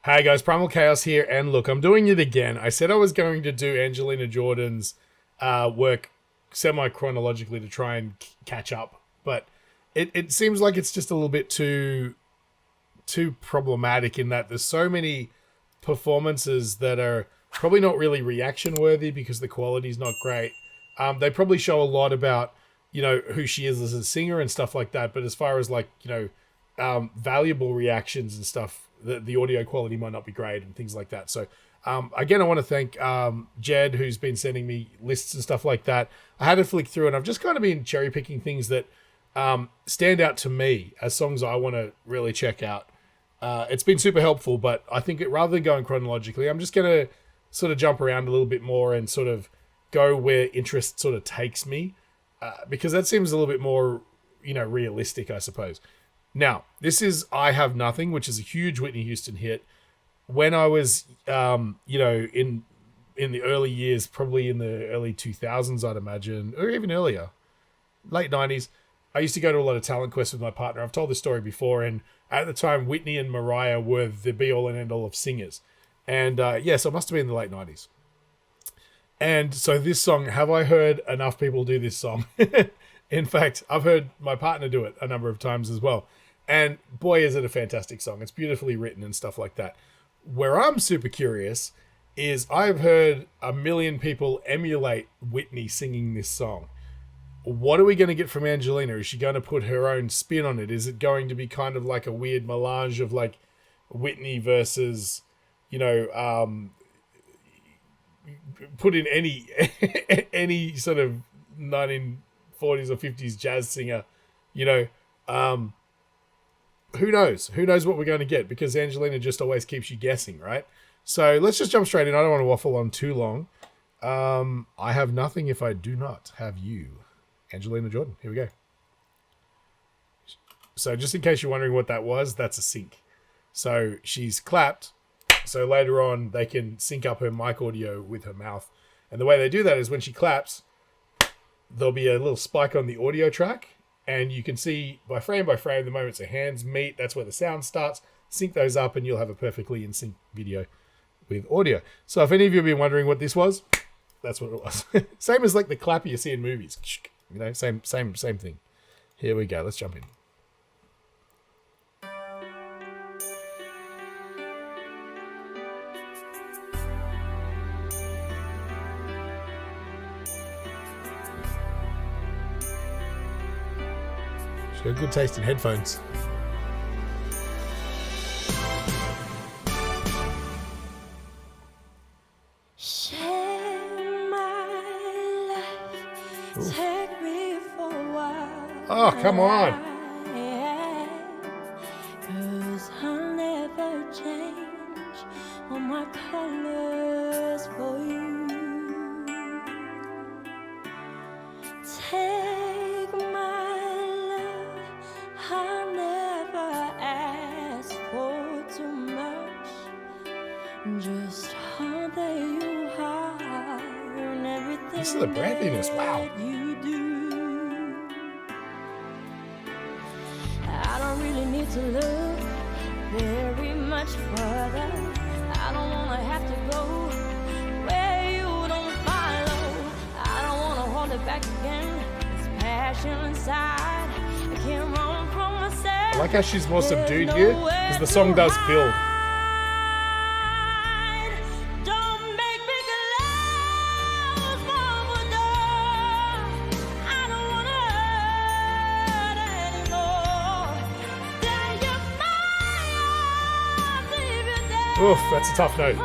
Hey guys, Prymalchaos here, and look, I'm doing it again. I said I was going to do Angelina Jordan's work semi-chronologically to try and catch up, but it seems like it's just a little bit too problematic in that there's so many performances that are probably not really reaction worthy because the quality's not great. They probably show a lot about who she is as a singer and stuff like that, but as far as like valuable reactions and stuff, the audio quality might not be great and things like that. So again, I want to thank Jed, who's been sending me lists and stuff like that. I had to flick through and I've just kind of been cherry picking things that stand out to me as songs I want to really check out. It's been super helpful, but I think rather than going chronologically, I'm just going to sort of jump around a little bit more and sort of go where interest sort of takes me, because that seems a little bit more, realistic, I suppose. Now, this is I Have Nothing, which is a huge Whitney Houston hit. When I was, in the early years, probably in the early 2000s, I'd imagine, or even earlier, late 90s, I used to go to a lot of talent quests with my partner. I've told this story before, and at the time, Whitney and Mariah were the be-all and end-all of singers. And so it must have been in the late 90s. And so this song, have I heard enough people do this song? In fact, I've heard my partner do it a number of times as well. And boy, is it a fantastic song. It's beautifully written and stuff like that. Where I'm super curious is I've heard a million people emulate Whitney singing this song. What are we going to get from Angelina? Is she going to put her own spin on it? Is it going to be kind of like a weird melange of like Whitney versus, put in any any sort of 1940s or 50s jazz singer, who knows? Who knows what we're going to get? Because Angelina just always keeps you guessing, right? So let's just jump straight in. I don't want to waffle on too long. I have nothing if I do not have you. Angelina Jordan. Here we go. So just in case you're wondering what that was, that's a sync. So she's clapped. So later on, they can sync up her mic audio with her mouth. And the way they do that is when she claps, there'll be a little spike on the audio track. And you can see by frame, the moment her hands meet, that's where the sound starts. Sync those up and you'll have a perfectly in sync video with audio. So if any of you have been wondering what this was, that's what it was. Same as like the clapper you see in movies. Same thing. Here we go. Let's jump in. She's got good taste in headphones. Oh, come on. Cause I'll never change all my colors for you. Take my love, I'll never ask for too much. Just all that you are and everything. This is the breathiness, wow. You do. I don't really need to look very much further. I don't wanna have to go where you don't follow. I don't wanna hold it back again. This passion inside, I can't run from myself. I like how she's more subdued here because the song does build. Oof, that's a tough note.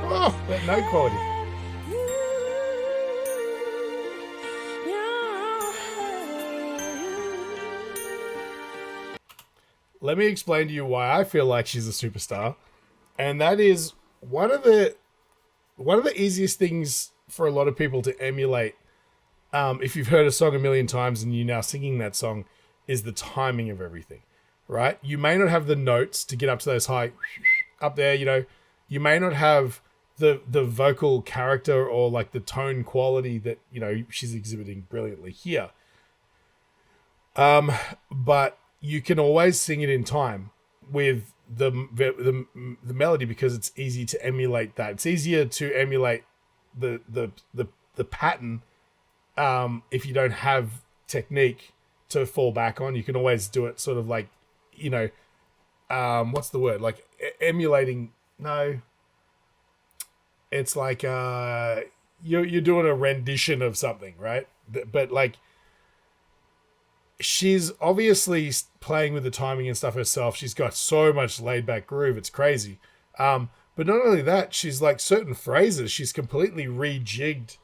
Oh, that note quality. Let me explain to you why I feel like she's a superstar. And that is one of the easiest things for a lot of people to emulate, if you've heard a song a million times and you're now singing that song, is the timing of everything, right? You may not have the notes to get up to those high up there, you know, you may not have the vocal character or like the tone quality that, you know, she's exhibiting brilliantly here. But you can always sing it in time with the melody, because it's easy to emulate that. It's easier to emulate the pattern if you don't have technique to fall back on. You can always do it sort of like, you know, what's the word? Like emulating. No, it's like you're doing a rendition of something, right? But like, she's obviously playing with the timing and stuff herself. She's got so much laid back groove. It's crazy. But not only that, she's like certain phrases, she's completely rejigged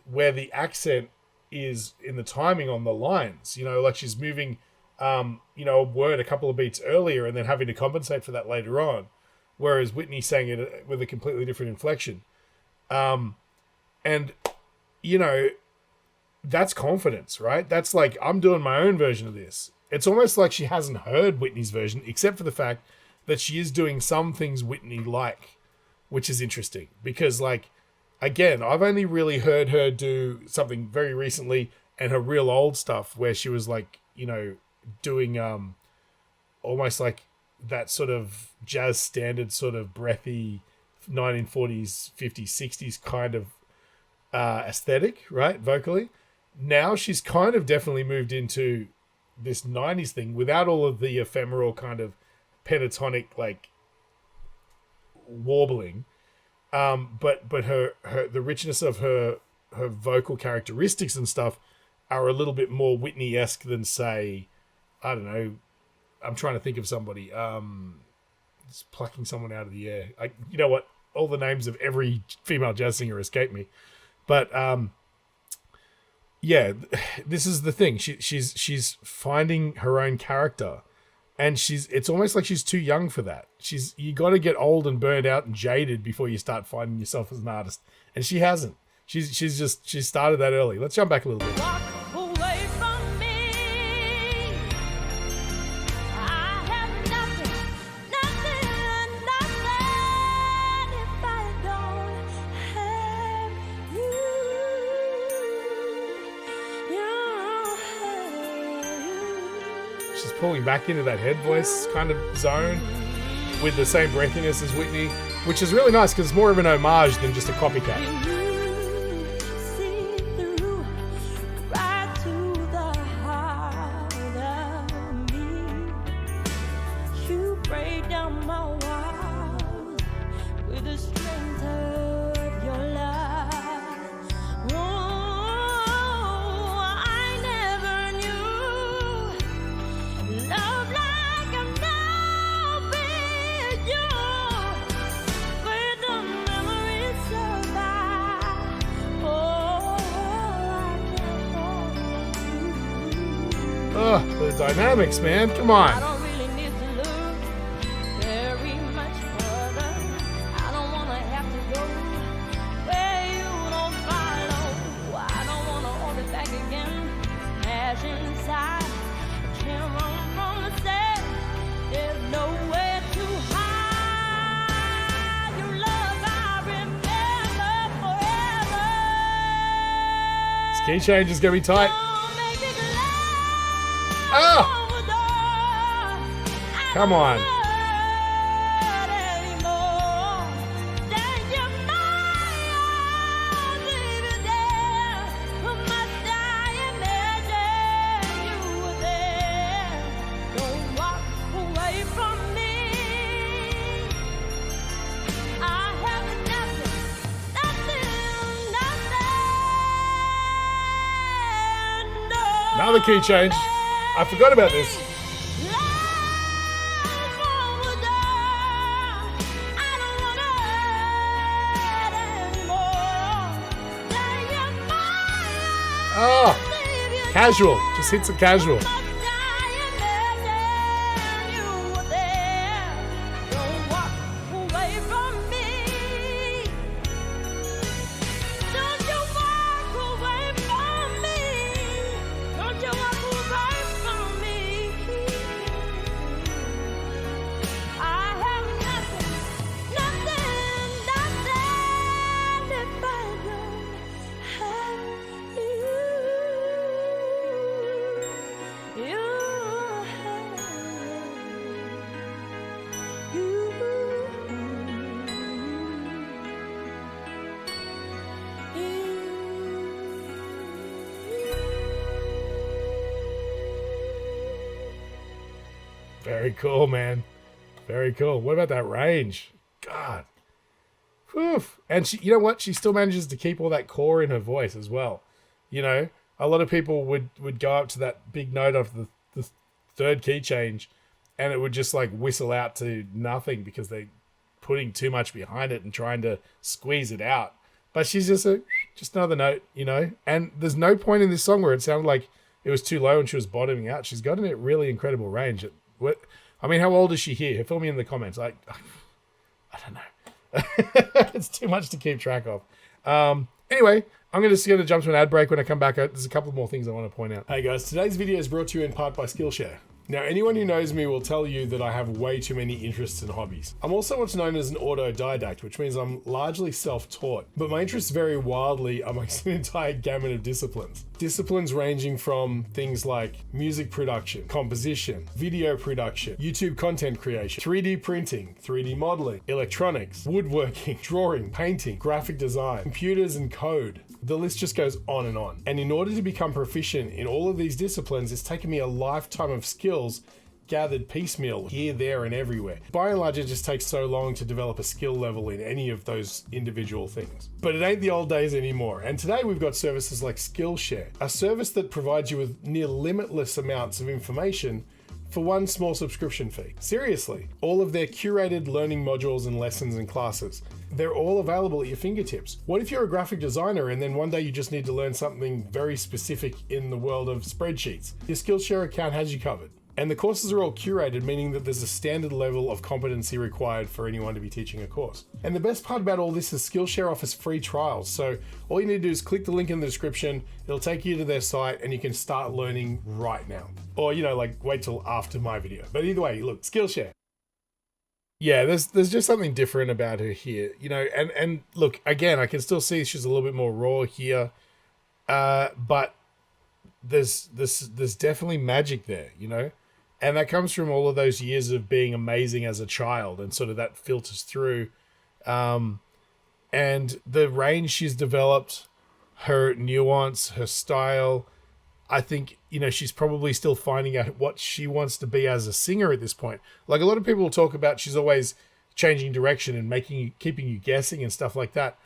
where the accent is in the timing on the lines. You know, like she's moving, you know, a word a couple of beats earlier and then having to compensate for that later on. Whereas Whitney sang it with a completely different inflection. And, you know, that's confidence, right? That's like, I'm doing my own version of this. It's almost like she hasn't heard Whitney's version, except for the fact that she is doing some things Whitney like, which is interesting. Because, like, again, I've only really heard her do something very recently and her real old stuff where she was like, you know, doing almost like that sort of jazz standard, sort of breathy 1940s, 50s, 60s kind of aesthetic, right? Vocally. Now she's kind of definitely moved into this 90s thing without all of the ephemeral kind of pentatonic like warbling, but her the richness of her vocal characteristics and stuff are a little bit more Whitney-esque than, say, I don't know, I'm trying to think of somebody, just plucking someone out of the air. You know what, all the names of every female jazz singer escape me, but yeah, this is the thing. She's finding her own character, and it's almost like she's too young for that. You got to get old and burned out and jaded before you start finding yourself as an artist, and she hasn't. She started that early. Let's jump back a little bit. Walk away from me. I have nothing if I don't have you. She's pulling back into that head voice kind of zone with the same breathiness as Whitney, which is really nice because it's more of an homage than just a copycat. See through right to the heart of me. You break down my walls with the strength of your love. Oh, I never knew love like I've known with you. Where the memories survive. Oh, I can't hold you. Ugh, the dynamics, man. Come I on. don't really need to look very much further. I don't wanna have to go where you don't follow. I don't wanna hold it back again. Passion inside, can't run from the set. There's nowhere to hide. Your love I remember forever. This key change is going to be tight. Don't make me glad. Ah! Come on. Another key change. I forgot about this. Oh, casual. Just hits it casual. I have Very cool, man. Very cool. What about that range? God. Whew. And she, you know what? She still manages to keep all that core in her voice as well. You know, a lot of people would go up to that big note of the third key change and it would just like whistle out to nothing because they're putting too much behind it and trying to squeeze it out. But she's just another note, you know? And there's no point in this song where it sounded like it was too low and she was bottoming out. She's got a really incredible range. I mean, how old is she here? Fill me in the comments. I don't know. It's too much to keep track of. Anyway, I'm just going to jump to an ad break. When I come back, there's a couple more things I want to point out. Hey guys, today's video is brought to you in part by Skillshare. Now, anyone who knows me will tell you that I have way too many interests and hobbies. I'm also what's known as an autodidact, which means I'm largely self-taught, but my interests vary wildly amongst an entire gamut of disciplines. Disciplines ranging from things like music production, composition, video production, YouTube content creation, 3D printing, 3D modeling, electronics, woodworking, drawing, painting, graphic design, computers and code. The list just goes on. And in order to become proficient in all of these disciplines, it's taken me a lifetime of skills gathered piecemeal here, there, and everywhere. By and large, it just takes so long to develop a skill level in any of those individual things. But it ain't the old days anymore. And today we've got services like Skillshare, a service that provides you with near limitless amounts of information for one small subscription fee. Seriously, all of their curated learning modules and lessons and classes, they're all available at your fingertips. What if you're a graphic designer and then one day you just need to learn something very specific in the world of spreadsheets? Your Skillshare account has you covered. And the courses are all curated, meaning that there's a standard level of competency required for anyone to be teaching a course. And the best part about all this is Skillshare offers free trials. So all you need to do is click the link in the description. It'll take you to their site and you can start learning right now. Or, you know, like wait till after my video. But either way, look, Skillshare. Yeah, there's just something different about her here, you know, and look, again, I can still see she's a little bit more raw here. But there's definitely magic there, you know? And that comes from all of those years of being amazing as a child, and sort of that filters through. And the range she's developed, her nuance, her style, I think, you know, she's probably still finding out what she wants to be as a singer at this point. Like a lot of people will talk about she's always changing direction and keeping you guessing and stuff like that.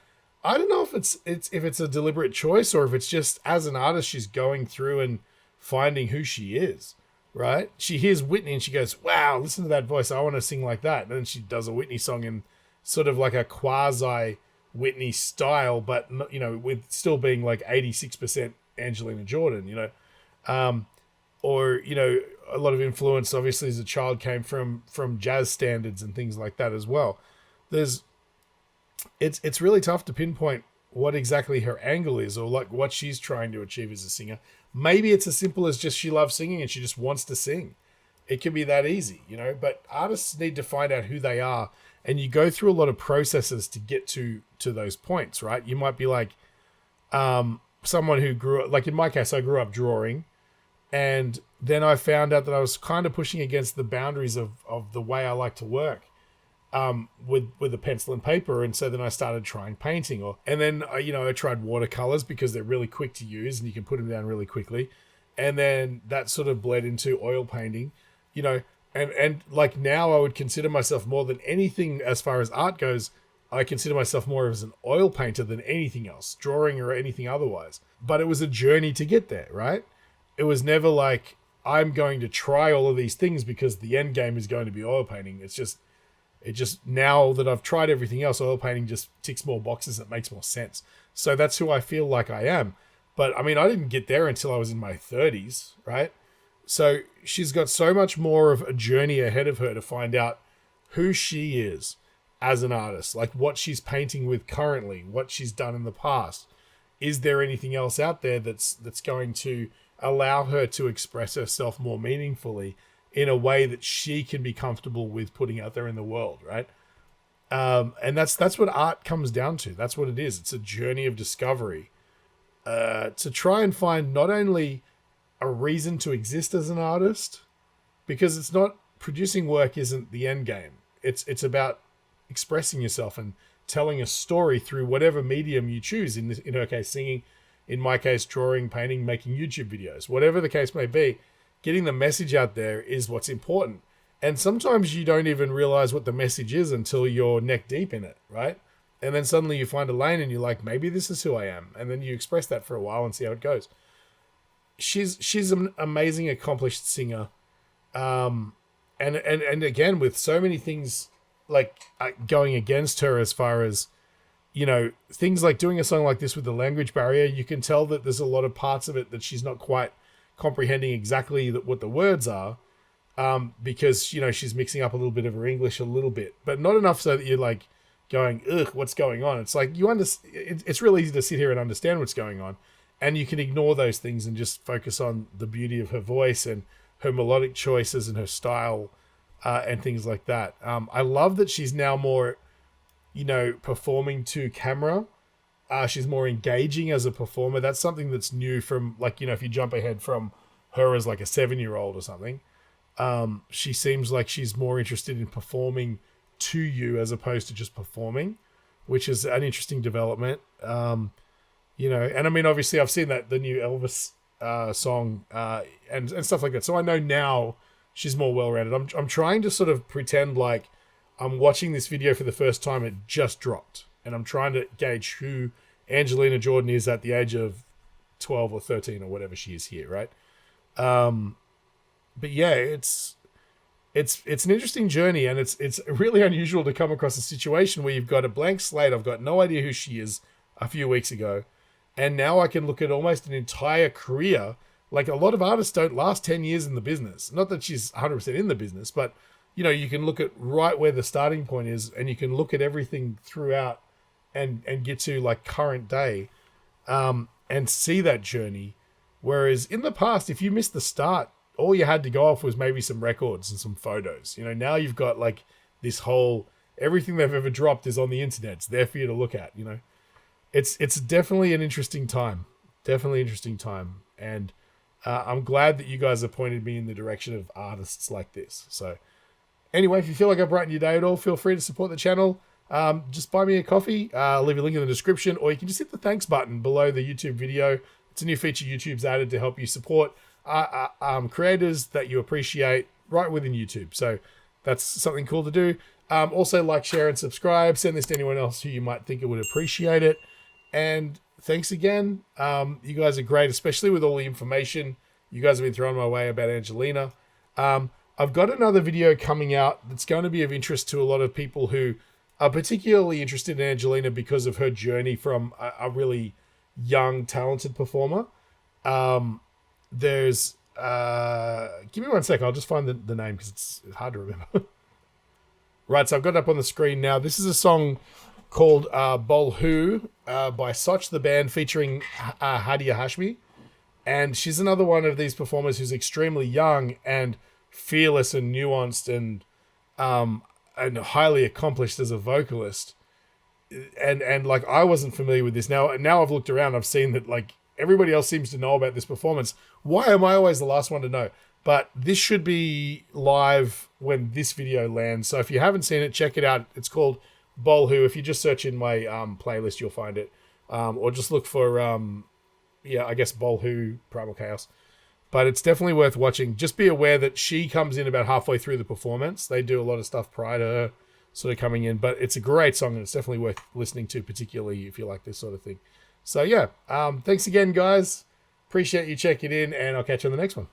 I don't know if it's a deliberate choice or if it's just as an artist she's going through and finding who she is. Right? She hears Whitney and she goes, wow, listen to that voice. I want to sing like that. And then she does a Whitney song in sort of like a quasi Whitney style, but, you know, with still being like 86% Angelina Jordan, you know. Or, you know, a lot of influence obviously as a child came from jazz standards and things like that as well. It's really tough to pinpoint what exactly her angle is or like what she's trying to achieve as a singer. Maybe it's as simple as just she loves singing and she just wants to sing. It can be that easy, you know, but artists need to find out who they are, and you go through a lot of processes to get to those points, right? You might be like someone who grew up, like in my case, I grew up drawing, and then I found out that I was kind of pushing against the boundaries of the way I like to work. With a pencil and paper, and so then I started trying painting, and then you know, I tried watercolors because they're really quick to use and you can put them down really quickly, and then that sort of bled into oil painting, you know, and like now I would consider myself more than anything as far as art goes. I consider myself more as an oil painter than anything else, drawing or anything otherwise. But it was a journey to get there, right? It was never like I'm going to try all of these things because the end game is going to be oil painting. It just now that I've tried everything else, oil painting just ticks more boxes. It makes more sense. So that's who I feel like I am. But I mean, I didn't get there until I was in my 30s, right? So she's got so much more of a journey ahead of her to find out who she is as an artist, like what she's painting with currently, what she's done in the past. Is there anything else out there that's going to allow her to express herself more meaningfully in a way that she can be comfortable with putting out there in the world, right? And that's what art comes down to. That's what it is. It's a journey of discovery to try and find not only a reason to exist as an artist, because it's not producing work isn't the end game. It's about expressing yourself and telling a story through whatever medium you choose. In her case, singing. In my case, drawing, painting, making YouTube videos. Whatever the case may be, getting the message out there is what's important. And sometimes you don't even realize what the message is until you're neck deep in it, right? And then suddenly you find a lane and you're like, maybe this is who I am. And then you express that for a while and see how it goes. She's an amazing, accomplished singer. And again, with so many things like going against her as far as, you know, things like doing a song like this with the language barrier, you can tell that there's a lot of parts of it that she's not quite comprehending exactly what the words are. Because, you know, she's mixing up a little bit of her English a little bit, but not enough so that you're like going, ugh, what's going on? It's like it's really easy to sit here and understand what's going on, and you can ignore those things and just focus on the beauty of her voice and her melodic choices and her style and things like that. I love that she's now more, you know, performing to camera. She's more engaging as a performer. That's something that's new from, like, you know, if you jump ahead from her as like a 7-year-old or something. She seems like she's more interested in performing to you as opposed to just performing, which is an interesting development. You know, and I mean, obviously I've seen the new Elvis song and stuff like that. So I know now she's more well-rounded. I'm trying to sort of pretend like I'm watching this video for the first time. It just dropped, and I'm trying to gauge who Angelina Jordan is at the age of 12 or 13 or whatever she is here, right? But yeah, it's an interesting journey, and it's really unusual to come across a situation where you've got a blank slate. I've got no idea who she is a few weeks ago, and now I can look at almost an entire career. Like, a lot of artists don't last 10 years in the business. Not that she's 100% in the business, but, you know, you can look at right where the starting point is, and you can look at everything throughout and get to like current day, and see that journey. Whereas in the past, if you missed the start, all you had to go off was maybe some records and some photos. You know, now you've got like this whole, everything they've ever dropped is on the internet. It's there for you to look at, you know. It's definitely an interesting time. Definitely interesting time. And I'm glad that you guys have pointed me in the direction of artists like this. So anyway, if you feel like I've brightened your day at all, feel free to support the channel. Just buy me a coffee. I'll leave a link in the description, or you can just hit the thanks button below the YouTube video. It's a new feature YouTube's added to help you support creators that you appreciate right within YouTube. So that's something cool to do. Also, like, share, and subscribe. Send this to anyone else who you might think it would appreciate it. And thanks again. You guys are great, especially with all the information you guys have been throwing my way about Angelina. I've got another video coming out that's going to be of interest to a lot of people who are particularly interested in Angelina because of her journey from a really young, talented performer. There's give me one sec, I'll just find the name because it's hard to remember. Right, so I've got it up on the screen now. This is a song called Bolhu by Soch the Band, featuring Hadia Hashmi. And she's another one of these performers who's extremely young and fearless and nuanced and highly accomplished as a vocalist. And like, I wasn't familiar with this. Now I've looked around, I've seen that like everybody else seems to know about this performance. Why am I always the last one to know? But this should be live when this video lands. So if you haven't seen it, check it out. It's called Bolhu. If you just search in my playlist, you'll find it. Or just look for, I guess Bolhu Prymalchaos. But it's definitely worth watching. Just be aware that she comes in about halfway through the performance. They do a lot of stuff prior to her sort of coming in. But it's a great song, and it's definitely worth listening to, particularly if you like this sort of thing. So yeah, thanks again, guys. Appreciate you checking in, and I'll catch you on the next one.